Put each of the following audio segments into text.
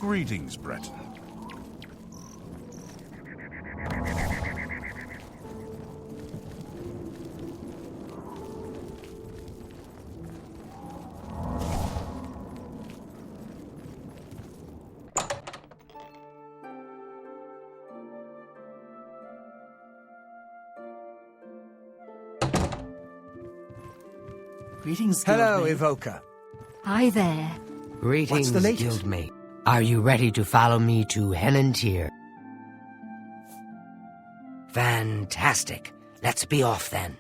Greetings, Breton. Greetings, Hello, Guildmate. Evoker. Hi there. Greetings, What's the latest? Guildmate. Are you ready to follow me to Henantir? Fantastic. Let's be off then.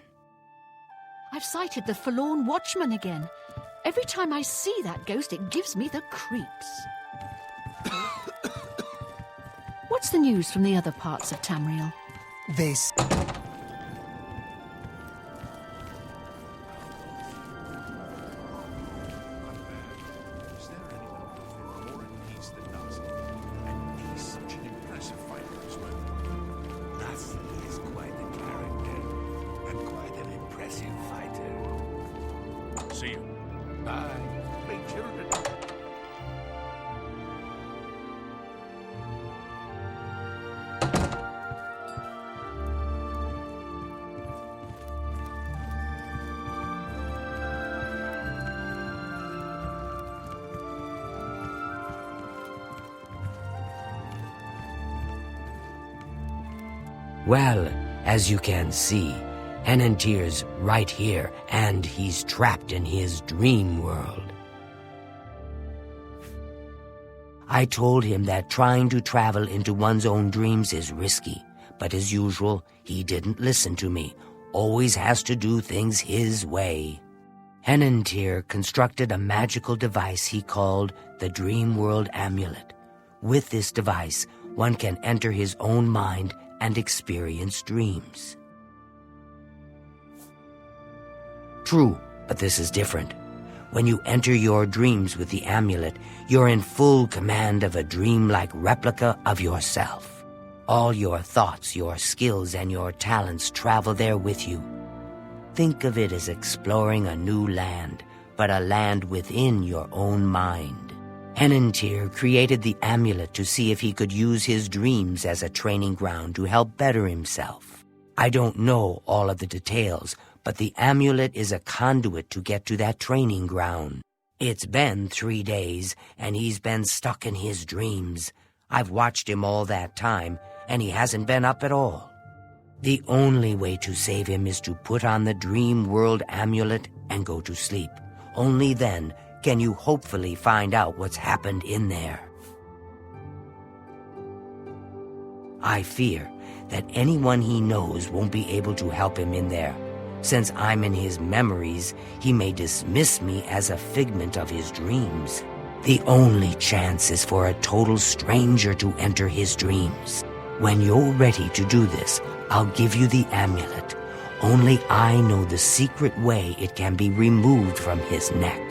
I've sighted the Forlorn Watchman again. Every time I see that ghost, it gives me the creeps. What's the news from the other parts of Tamriel? This... Is there anyone who more at peace than us? And he's such an impressive fighter as well. Thus, he is quite a character, and quite an impressive fighter. See you. Bye. Big children. Well, as you can see, Henantir's right here, and he's trapped in his dream world. I told him that trying to travel into one's own dreams is risky, but as usual, he didn't listen to me. Always has to do things his way. Henantir constructed a magical device he called the Dream World Amulet. With this device, one can enter his own mind and experience dreams. True, but this is different. When you enter your dreams with the amulet, you're in full command of a dream-like replica of yourself. All your thoughts, your skills, and your talents travel there with you. Think of it as exploring a new land, but a land within your own mind. Henantir created the amulet to see if he could use his dreams as a training ground to help better himself. I don't know all of the details, but the amulet is a conduit to get to that training ground. It's been 3 days, and he's been stuck in his dreams. I've watched him all that time, and he hasn't been up at all. The only way to save him is to put on the Dream World Amulet and go to sleep. Only then can you hopefully find out what's happened in there. I fear that anyone he knows won't be able to help him in there. Since I'm in his memories, he may dismiss me as a figment of his dreams. The only chance is for a total stranger to enter his dreams. When you're ready to do this, I'll give you the amulet. Only I know the secret way it can be removed from his neck.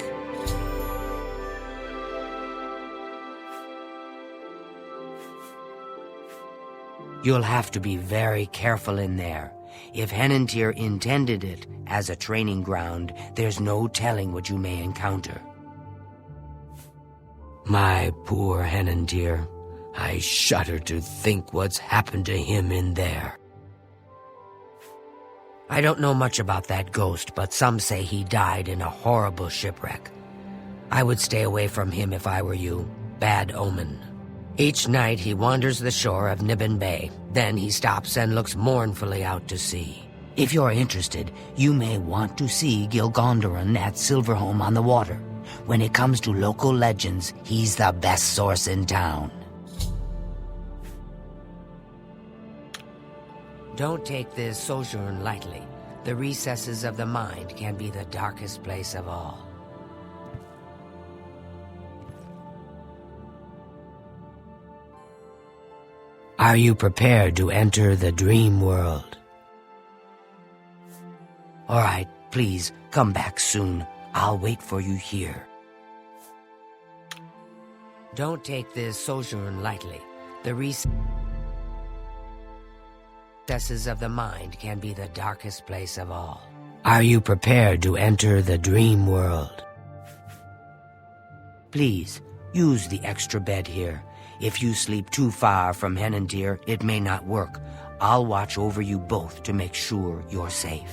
You'll have to be very careful in there. If Henantir intended it as a training ground, there's no telling what you may encounter. My poor Henantir. I shudder to think what's happened to him in there. I don't know much about that ghost, but some say he died in a horrible shipwreck. I would stay away from him if I were you. Bad omen. Each night he wanders the shore of Nibbin Bay. Then he stops and looks mournfully out to sea. If you're interested, you may want to see Gilgondoran at Silverholm on the water. When it comes to local legends, he's the best source in town. Don't take this sojourn lightly. The recesses of the mind can be the darkest place of all. Are you prepared to enter the dream world? All right, please, come back soon. I'll wait for you here. Don't take this sojourn lightly. The recesses of the mind can be the darkest place of all. Are you prepared to enter the dream world? Please, Use the extra bed here. If you sleep too far from Henandir, it may not work. I'll watch over you both to make sure you're safe.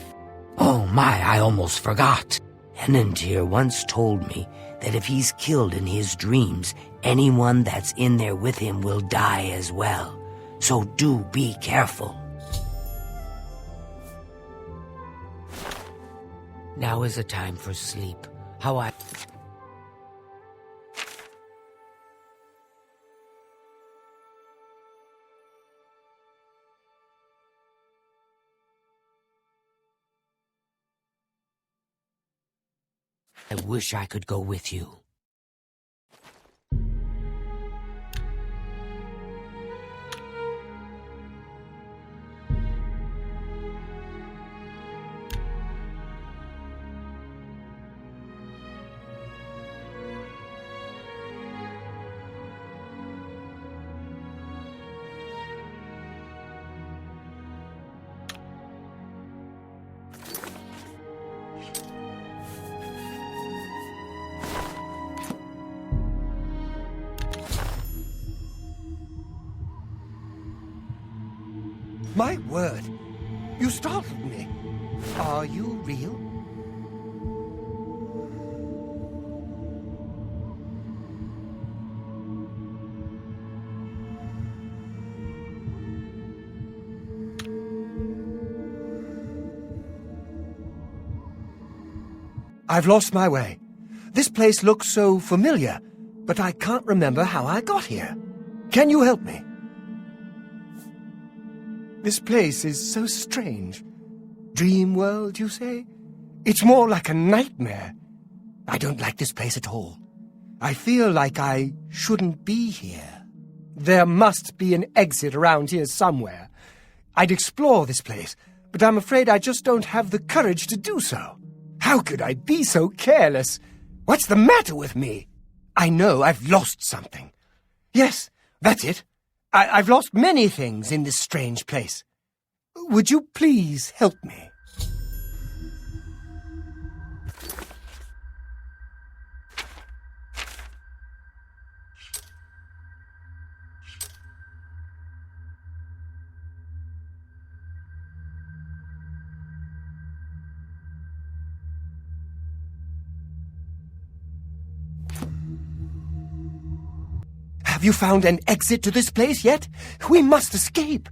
Oh my, I almost forgot. Henandir once told me that if he's killed in his dreams, anyone that's in there with him will die as well. So do be careful. Now is a time for sleep. I wish I could go with you. My word! You startled me. Are you real? I've lost my way. This place looks so familiar, but I can't remember how I got here. Can you help me? This place is so strange. Dream world, you say? It's more like a nightmare. I don't like this place at all. I feel like I shouldn't be here. There must be an exit around here somewhere. I'd explore this place, but I'm afraid I just don't have the courage to do so. How could I be so careless? What's the matter with me? I know I've lost something. Yes, that's it. I've lost many things in this strange place. Would you please help me? Have you found an exit to this place yet? We must escape.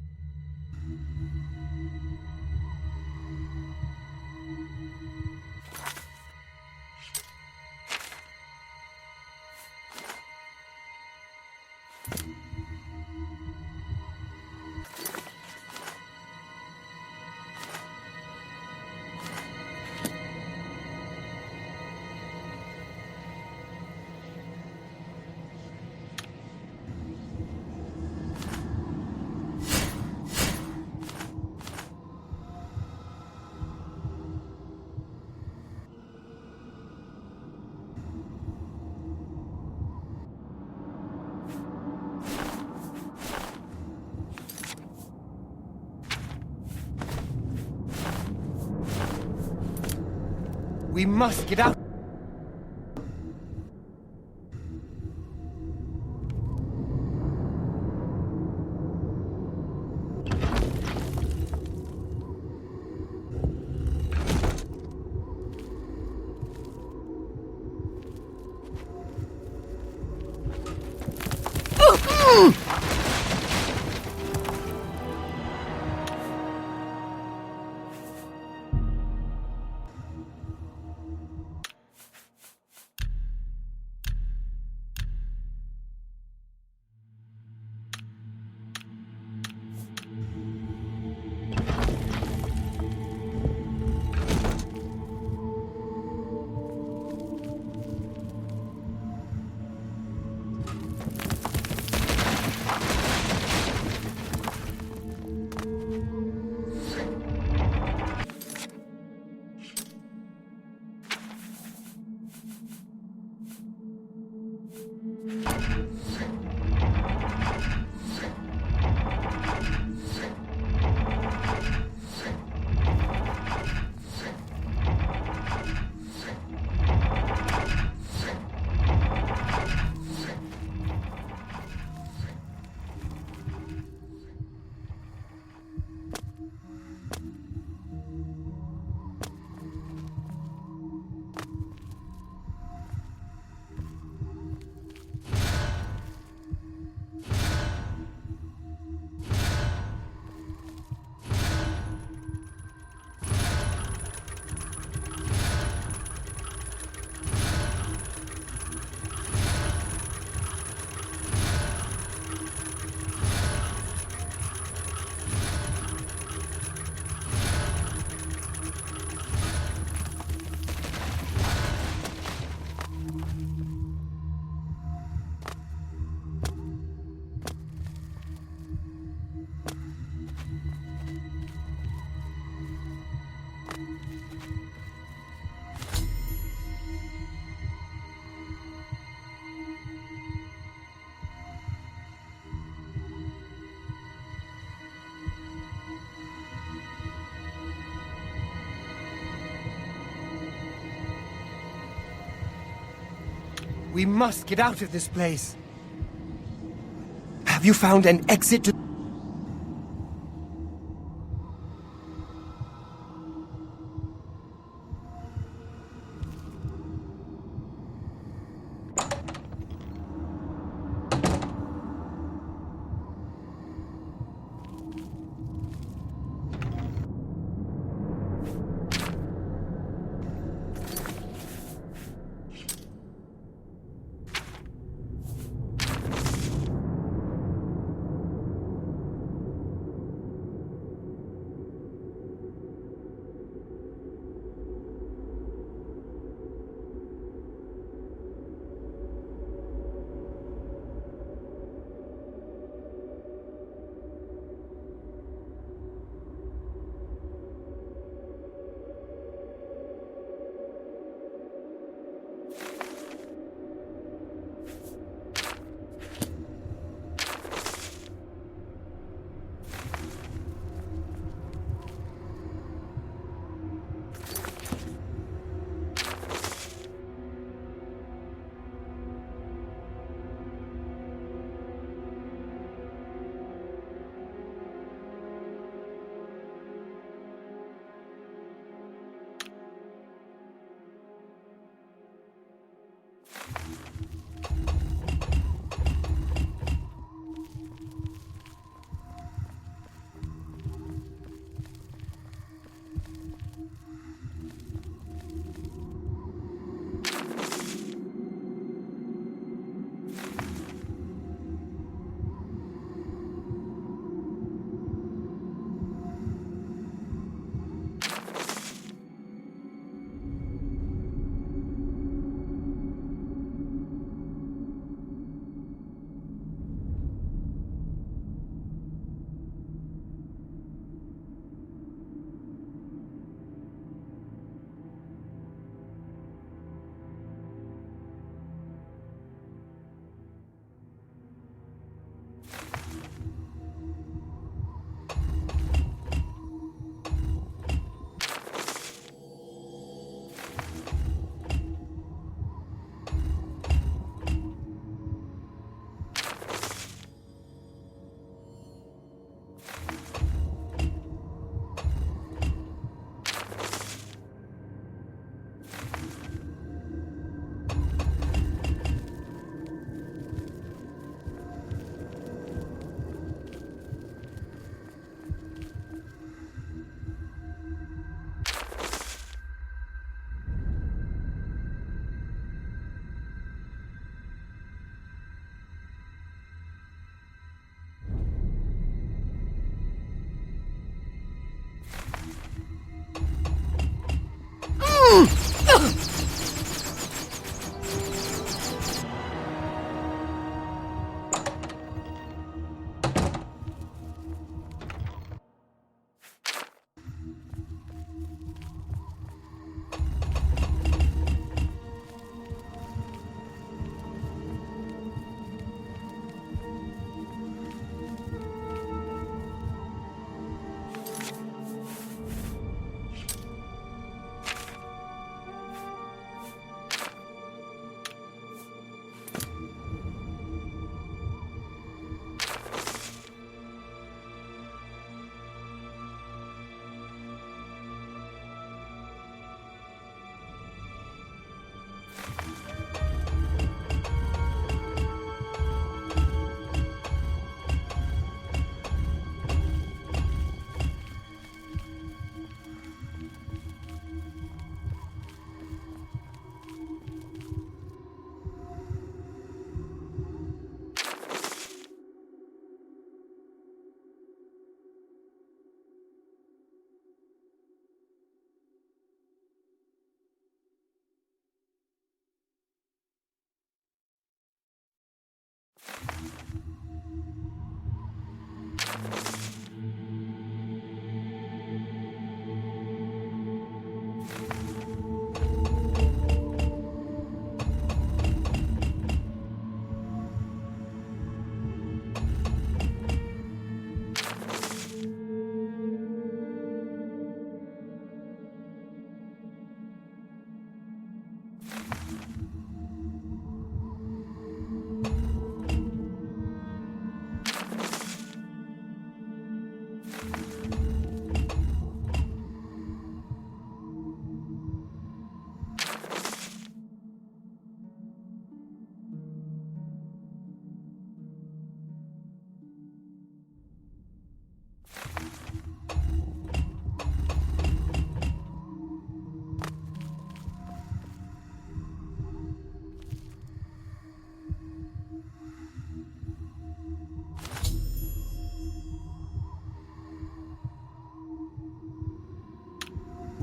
We must get out. We must get out of this place. Have you found an exit to...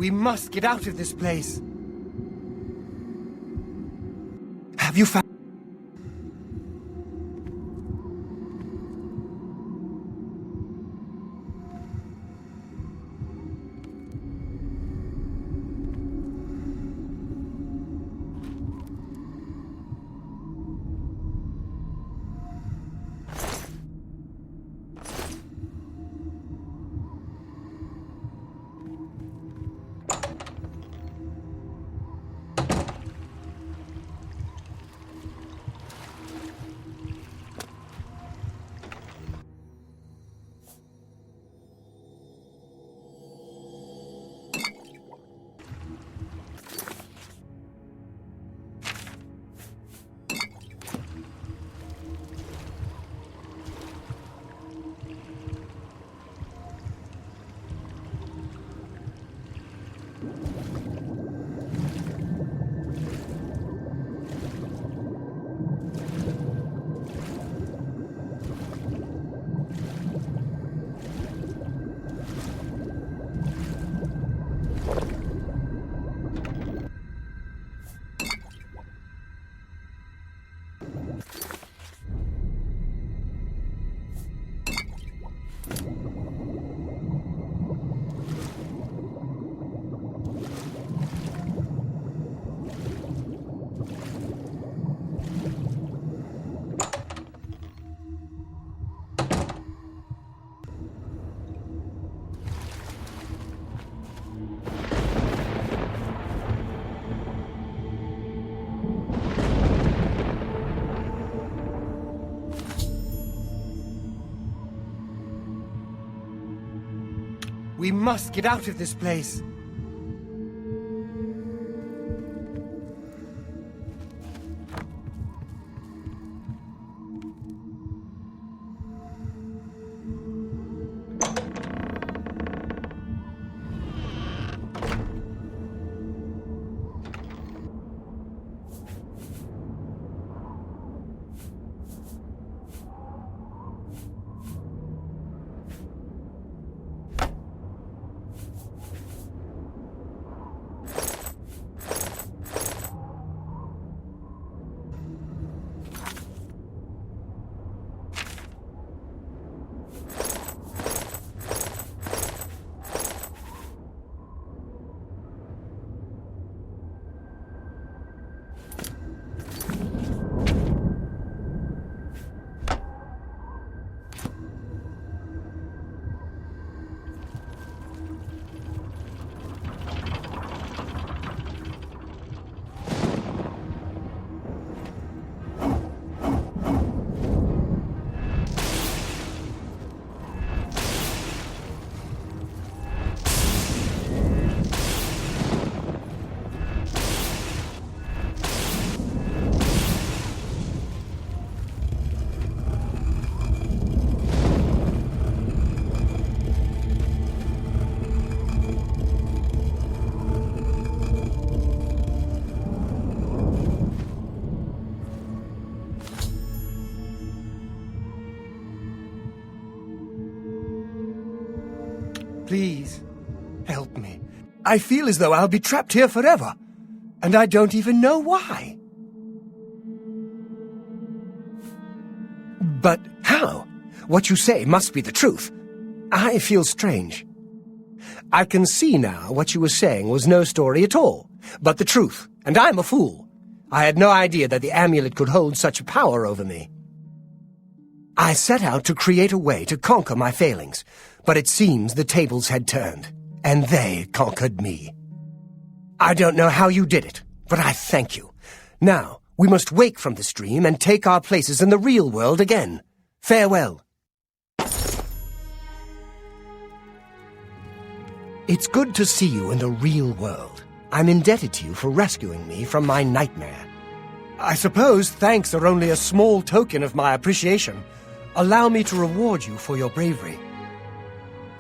We must get out of this place. Have you found... We must get out of this place. Please, help me. I feel as though I'll be trapped here forever, and I don't even know why. But how? What you say must be the truth. I feel strange. I can see now what you were saying was no story at all, but the truth, and I'm a fool. I had no idea that the amulet could hold such power over me. I set out to create a way to conquer my failings, but it seems the tables had turned, and they conquered me. I don't know how you did it, but I thank you. Now, we must wake from this dream and take our places in the real world again. Farewell. It's good to see you in the real world. I'm indebted to you for rescuing me from my nightmare. I suppose thanks are only a small token of my appreciation. Allow me to reward you for your bravery.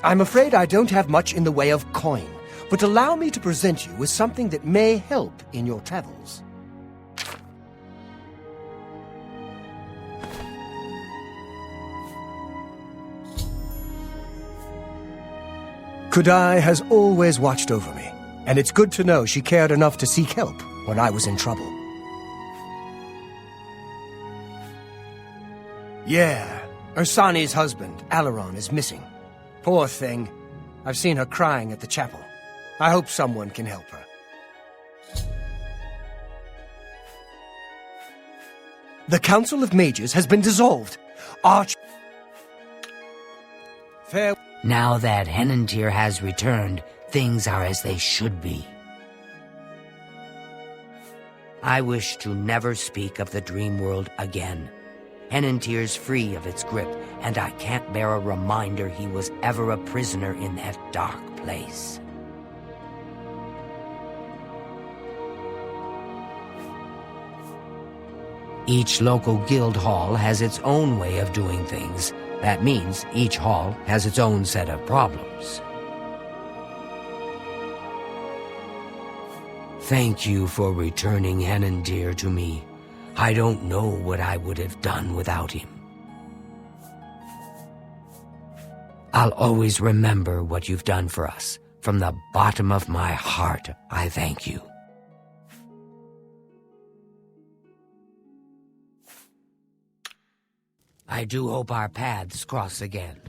I'm afraid I don't have much in the way of coin, but allow me to present you with something that may help in your travels. Kudai has always watched over me. And it's good to know she cared enough to seek help when I was in trouble. Yeah, Ursani's husband, Alaron, is missing. Poor thing. I've seen her crying at the chapel. I hope someone can help her. The Council of Mages has been dissolved. Fair. Now that Henantir has returned, things are as they should be. I wish to never speak of the dream world again. Henantir's free of its grip, and I can't bear a reminder he was ever a prisoner in that dark place. Each local guild hall has its own way of doing things. That means each hall has its own set of problems. Thank you for returning Henantir to me. I don't know what I would have done without him. I'll always remember what you've done for us. From the bottom of my heart, I thank you. I do hope our paths cross again.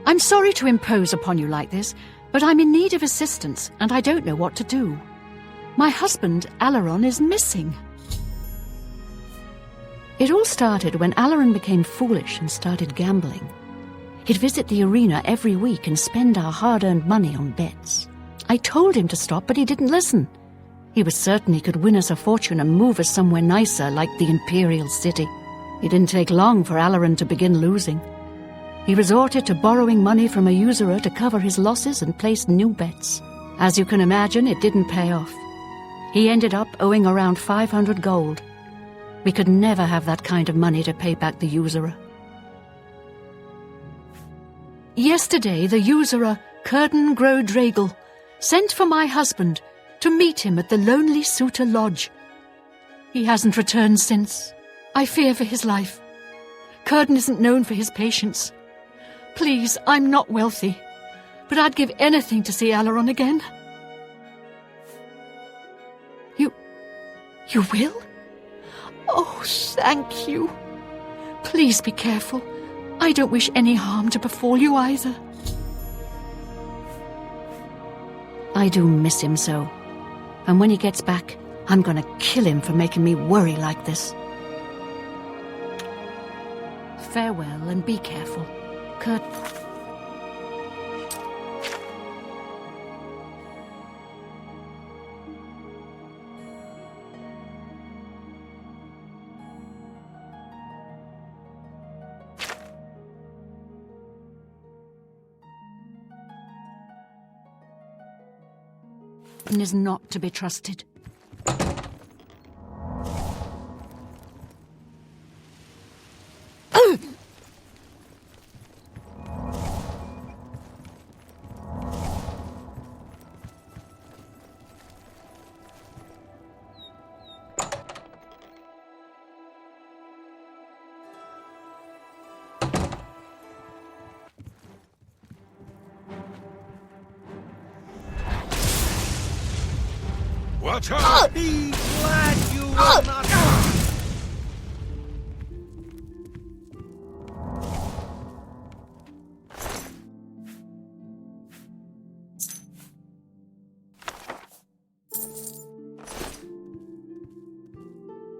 I'm sorry to impose upon you like this, but I'm in need of assistance, and I don't know what to do. My husband, Alaron, is missing. It all started when Alaron became foolish and started gambling. He'd visit the arena every week and spend our hard-earned money on bets. I told him to stop, but he didn't listen. He was certain he could win us a fortune and move us somewhere nicer, like the Imperial City. It didn't take long for Alarin to begin losing. He resorted to borrowing money from a usurer to cover his losses and placed new bets. As you can imagine, it didn't pay off. He ended up owing around 500 gold. We could never have that kind of money to pay back the usurer. Yesterday, the usurer, Curtin Gro-Dragel, sent for my husband to meet him at the Lonely Suitor Lodge. He hasn't returned since. I fear for his life. Curtin isn't known for his patience. Please, I'm not wealthy, but I'd give anything to see Alaron again. You will? Oh, thank you. Please be careful. I don't wish any harm to befall you either. I do miss him so. And when he gets back, I'm gonna kill him for making me worry like this. Farewell and be careful. Kurt... is not to be trusted. Watch out! Be glad you will not...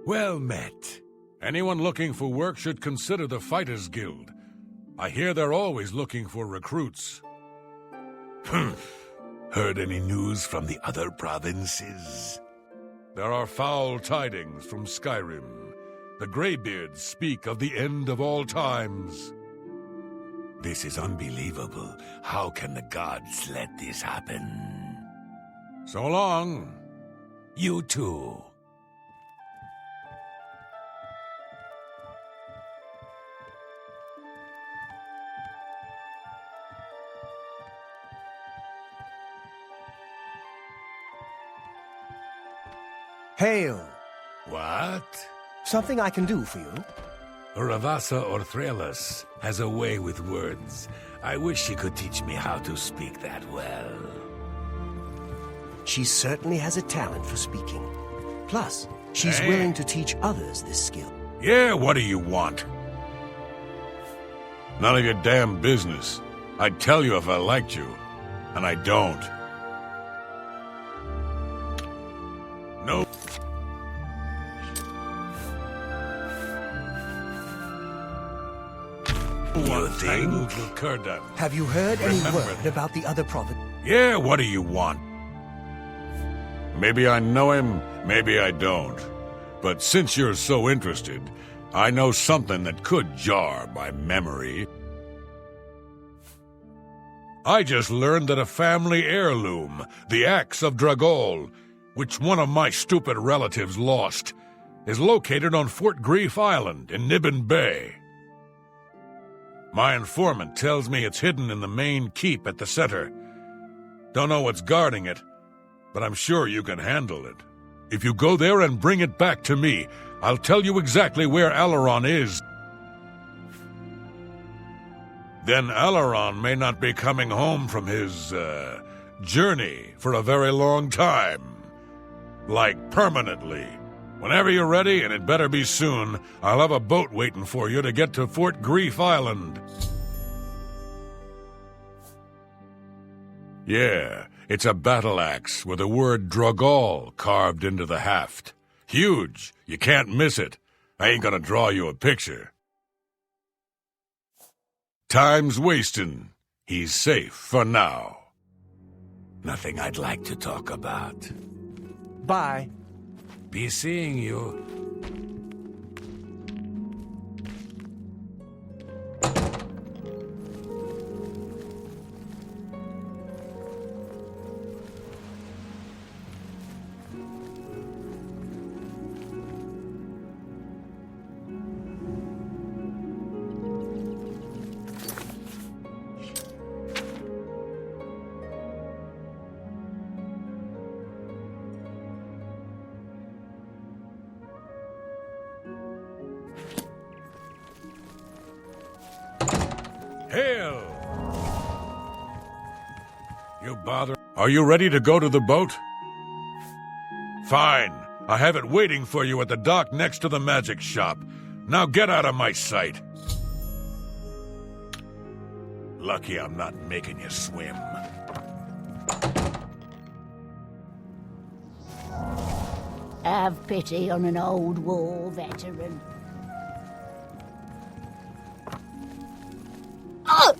Well met. Anyone looking for work should consider the Fighters Guild. I hear they're always looking for recruits. Heard any news from the other provinces? There are foul tidings from Skyrim. The Greybeards speak of the end of all times. This is unbelievable. How can the gods let this happen? So long. You too. Hail! What? Something I can do for you? Ravassa Orthrelis has a way with words. I wish she could teach me how to speak that well. She certainly has a talent for speaking. Plus, she's Hey. willing to teach others this skill. Yeah, what do you want? None of your damn business. I'd tell you if I liked you, and I don't. No. You think? With Kurdan. Have you heard any Remember word that. about the other province? Yeah, what do you want? Maybe I know him, maybe I don't. But since you're so interested, I know something that could jar my memory. I just learned that a family heirloom, the axe of Dragol, which one of my stupid relatives lost, is located on Fort Grief Island in Nibbin Bay. My informant tells me it's hidden in the main keep at the center. Don't know what's guarding it, but I'm sure you can handle it. If you go there and bring it back to me, I'll tell you exactly where Alaron is. Then Alaron may not be coming home from his, journey for a very long time. Like, permanently. Whenever you're ready, and it better be soon, I'll have a boat waiting for you to get to Fort Grief Island. Yeah, it's a battle axe with the word Dragol carved into the haft. Huge. You can't miss it. I ain't gonna draw you a picture. Time's wasting. He's safe for now. Nothing I'd like to talk about. Bye. Be seeing you. Hail! You bother. Are you ready to go to the boat? Fine. I have it waiting for you at the dock next to the magic shop. Now get out of my sight. Lucky I'm not making you swim. Have pity on an old war veteran. Oh!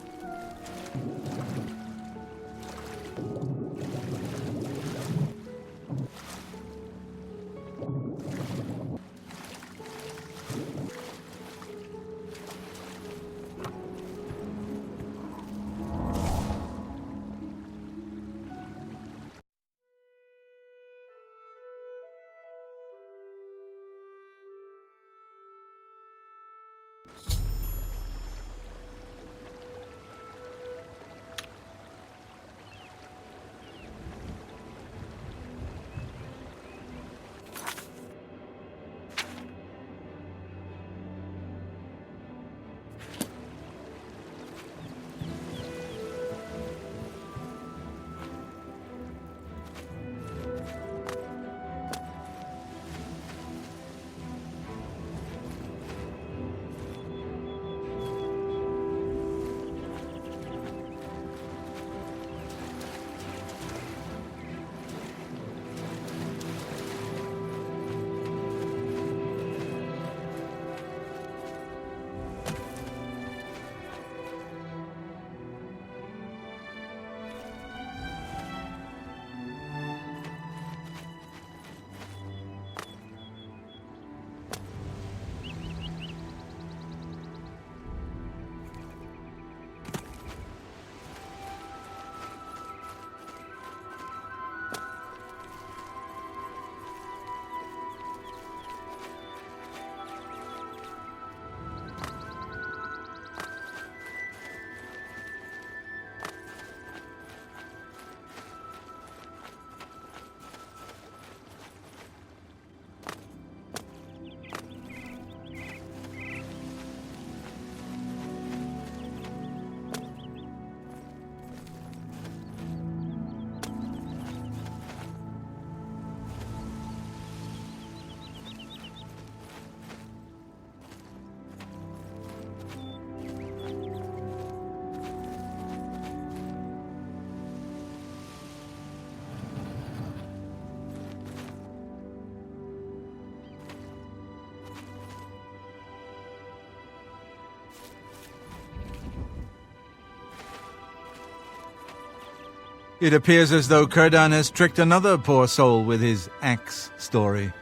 It appears as though Círdan has tricked another poor soul with his axe story.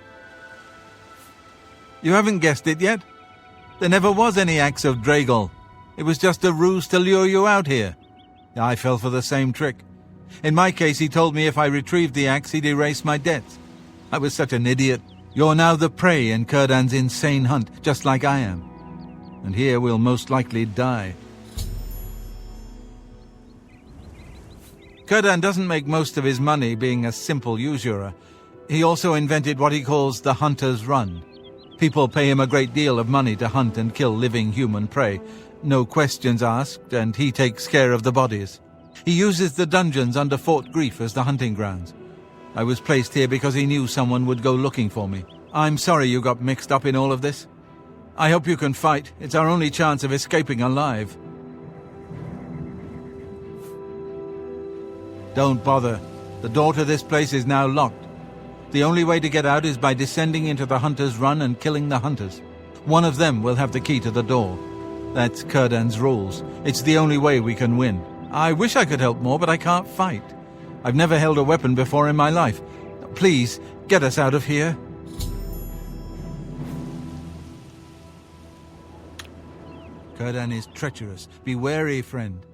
You haven't guessed it yet? There never was any axe of Dreagol. It was just a ruse to lure you out here. I fell for the same trick. In my case, he told me if I retrieved the axe, he'd erase my debts. I was such an idiot. You're now the prey in Círdan's insane hunt, just like I am. And here we'll most likely die. Círdan doesn't make most of his money being a simple usurer. He also invented what he calls the Hunter's Run. People pay him a great deal of money to hunt and kill living human prey. No questions asked, and he takes care of the bodies. He uses the dungeons under Fort Grief as the hunting grounds. I was placed here because he knew someone would go looking for me. I'm sorry you got mixed up in all of this. I hope you can fight. It's our only chance of escaping alive. Don't bother. The door to this place is now locked. The only way to get out is by descending into the Hunter's Run and killing the hunters. One of them will have the key to the door. That's Círdan's rules. It's the only way we can win. I wish I could help more, but I can't fight. I've never held a weapon before in my life. Please, get us out of here. Círdan is treacherous. Be wary, friend.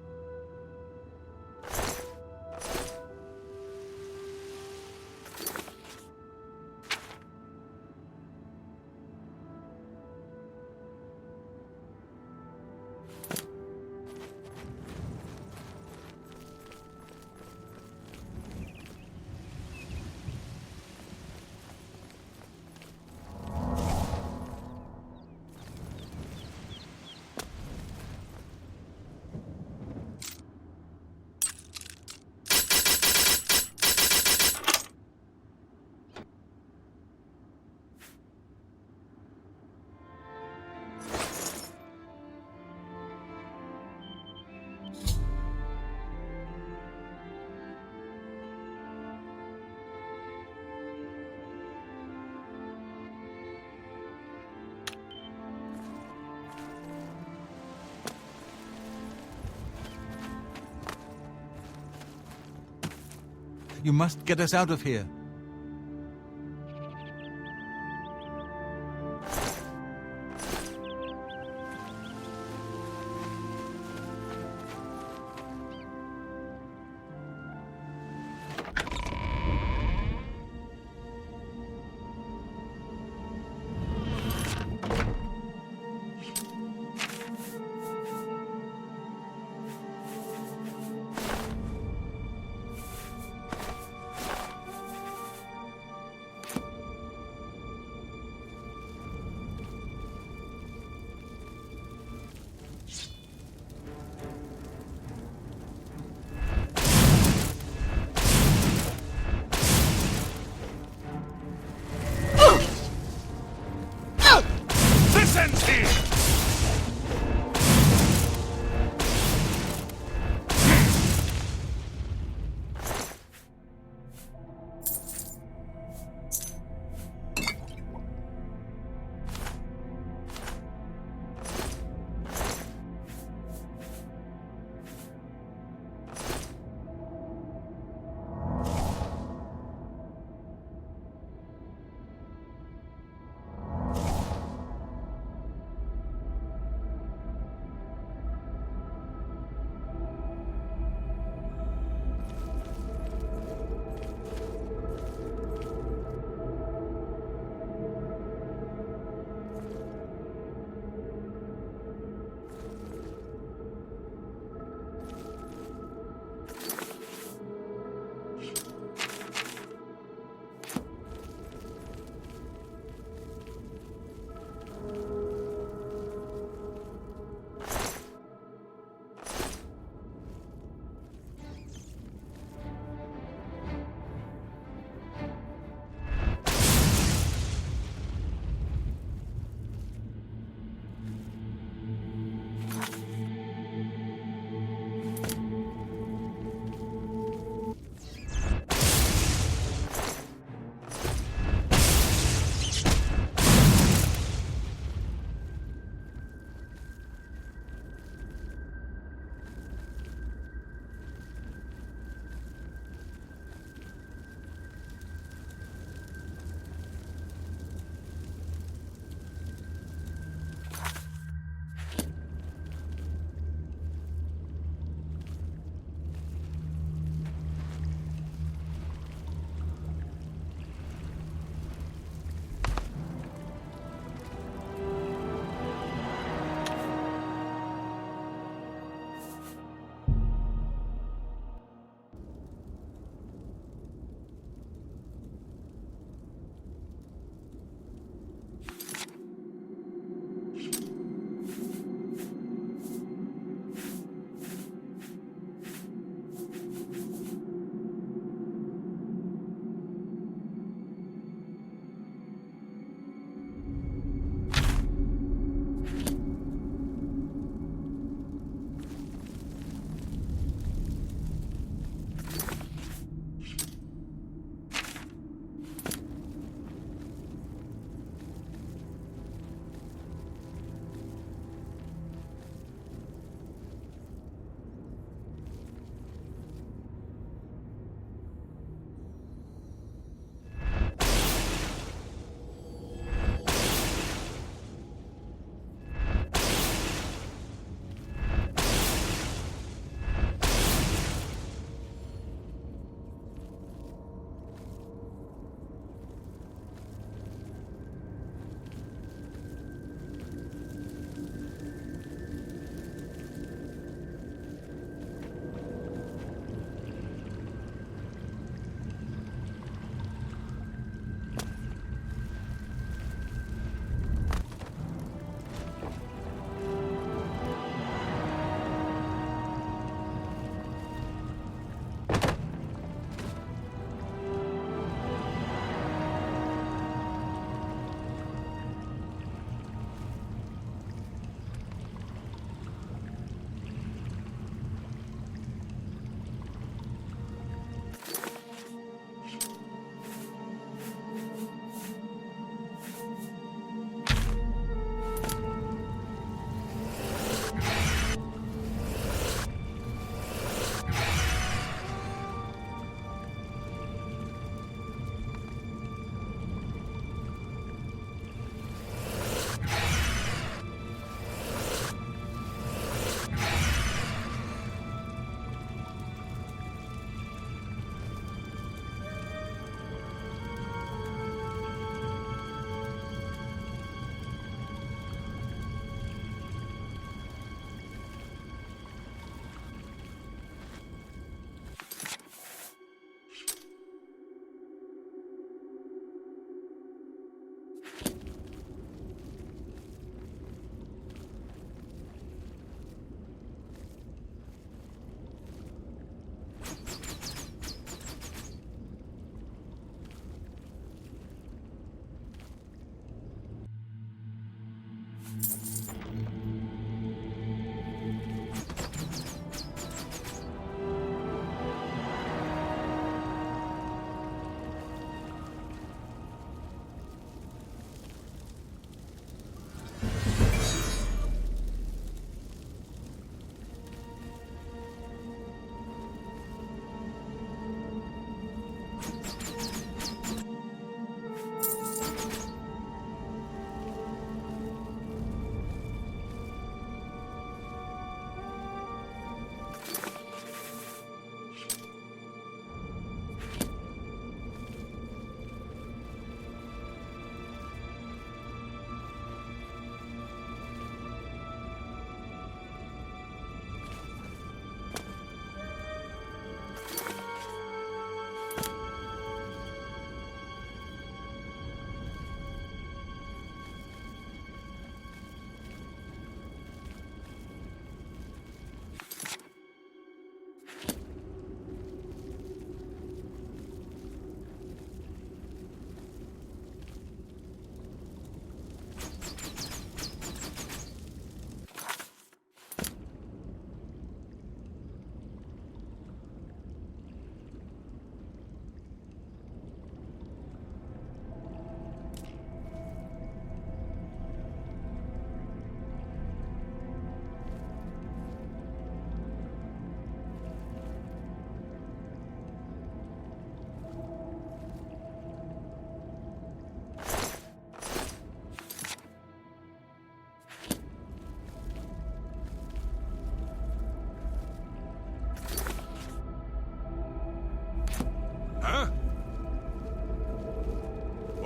You must get us out of here. This ends here!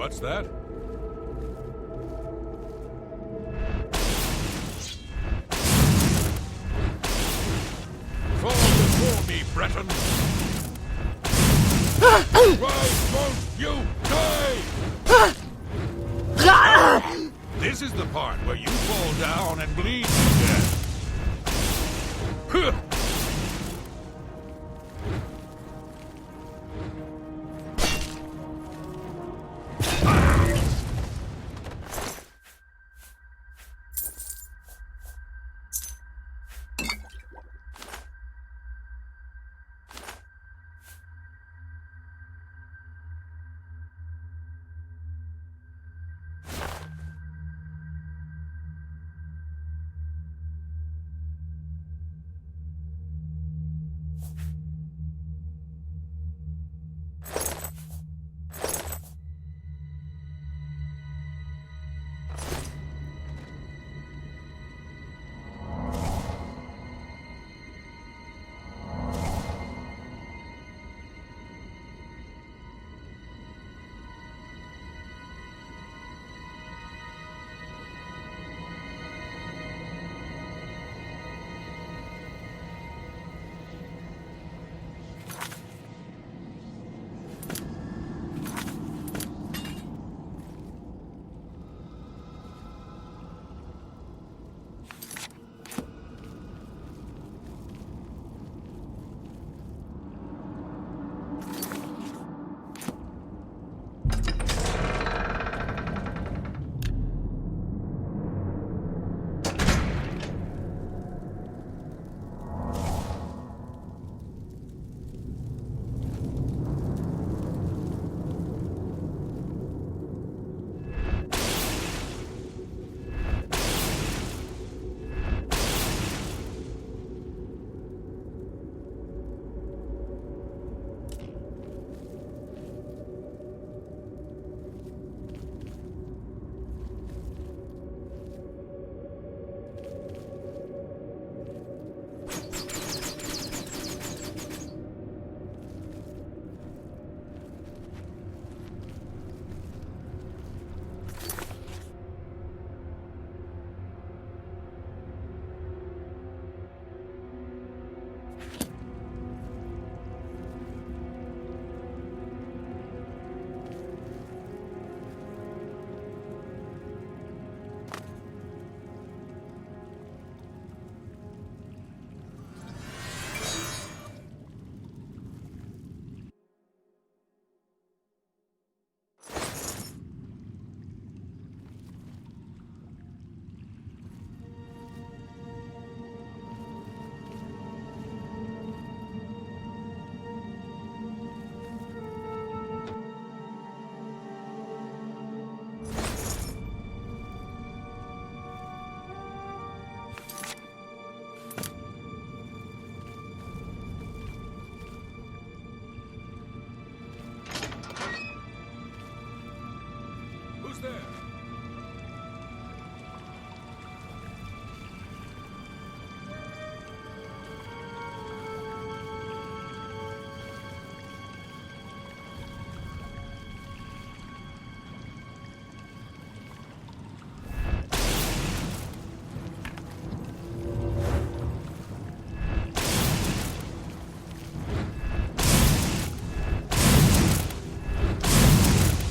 What's that? Fall before me, Breton! Why won't you die? This is the part where you fall down and bleed to death. Huh.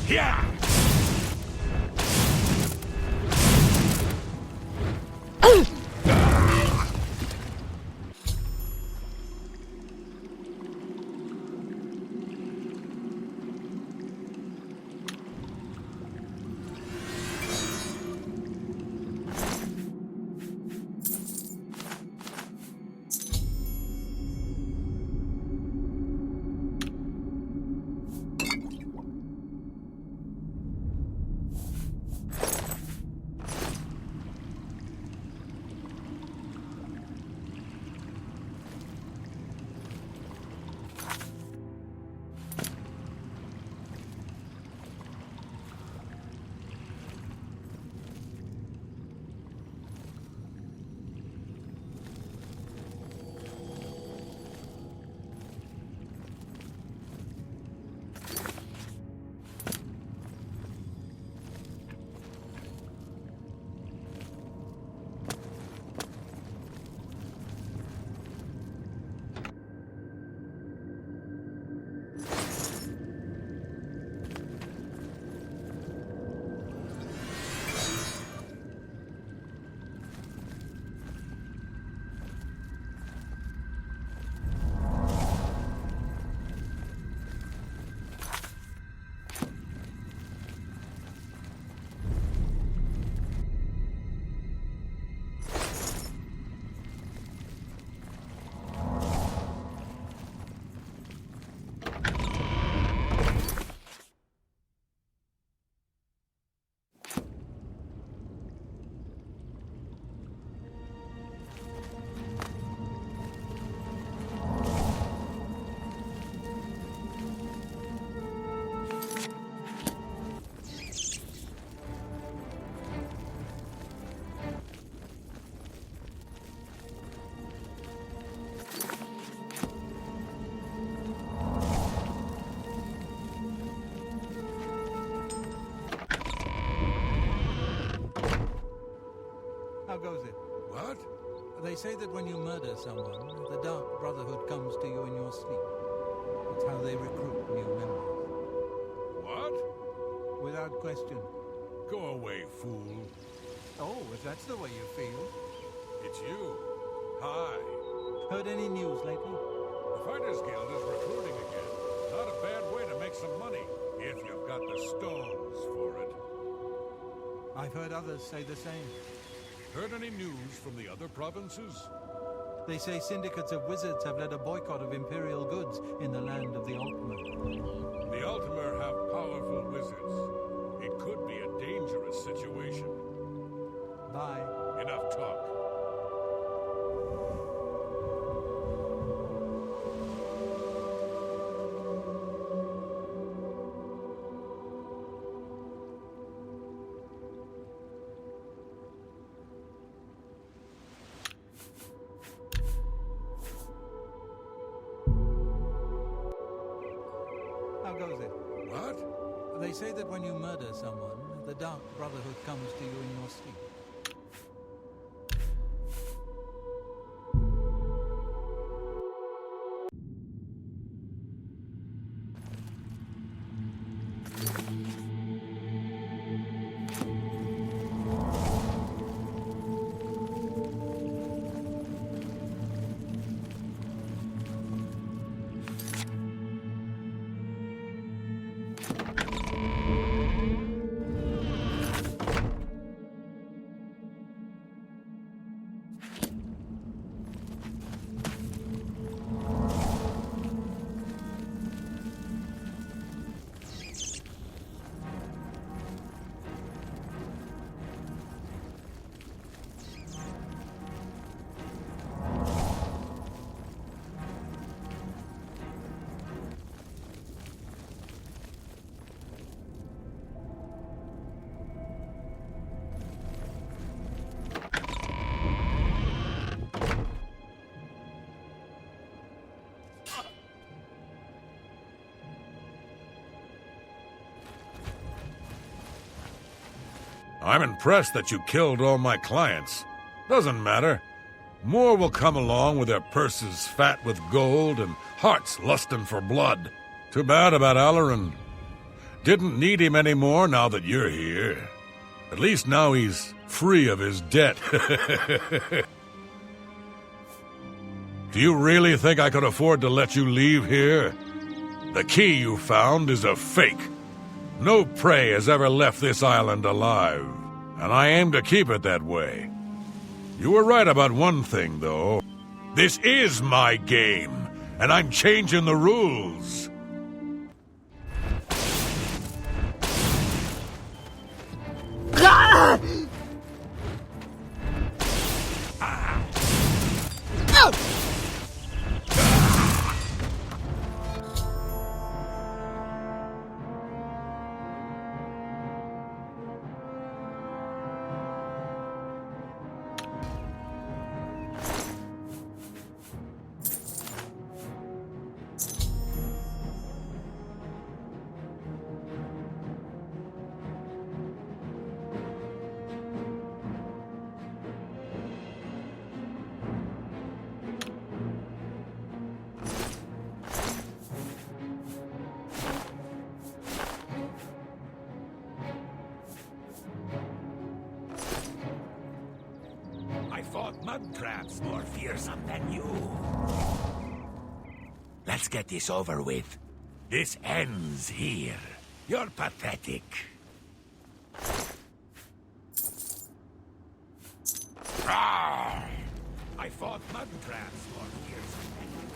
Yeah! They say that when you murder someone, the Dark Brotherhood comes to you in your sleep. It's how they recruit new members. What? Without question. Go away, fool. Oh, if that's the way you feel. It's you. Hi. Heard any news lately? The Fighters Guild is recruiting again. Not a bad way to make some money, if you've got the stones for it. I've heard others say the same. Heard any news from the other provinces? They say syndicates of wizards have led a boycott of Imperial goods in the land of the Ultimate. The Ultimate have powerful wizards. It could be a dangerous situation. Bye. Enough talk. How goes it? What? They say that when you murder someone, the Dark Brotherhood comes to you in your sleep. I'm impressed that you killed all my clients. Doesn't matter. More will come along with their purses fat with gold and hearts lusting for blood. Too bad about Alarin. Didn't need him anymore now that you're here. At least now he's free of his debt. Do you really think I could afford to let you leave here? The key you found is a fake. No prey has ever left this island alive, and I aim to keep it that way. You were right about one thing, though. This is my game, and I'm changing the rules. I fought mud crabs more fearsome than you. Let's get this over with. This ends here. You're pathetic. Rawr! I fought mud crabs more fearsome than you.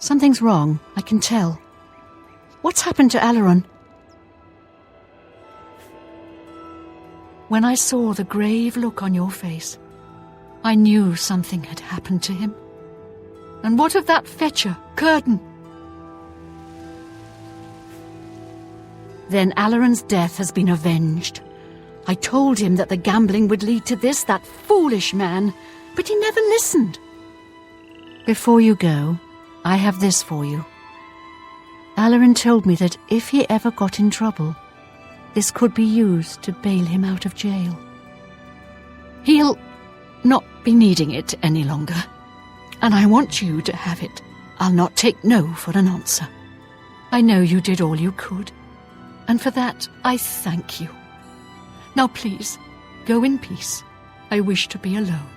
Something's wrong, I can tell. What's happened to Alaron? When I saw the grave look on your face, I knew something had happened to him. And what of that fetcher, Cyrodiil? Then Alaron's death has been avenged. I told him that the gambling would lead to this, that foolish man, but he never listened. Before you go, I have this for you. Alaron told me that if he ever got in trouble, this could be used to bail him out of jail. He'll not be needing it any longer, and I want you to have it. I'll not take no for an answer. I know you did all you could, and for that I thank you. Now please, go in peace. I wish to be alone.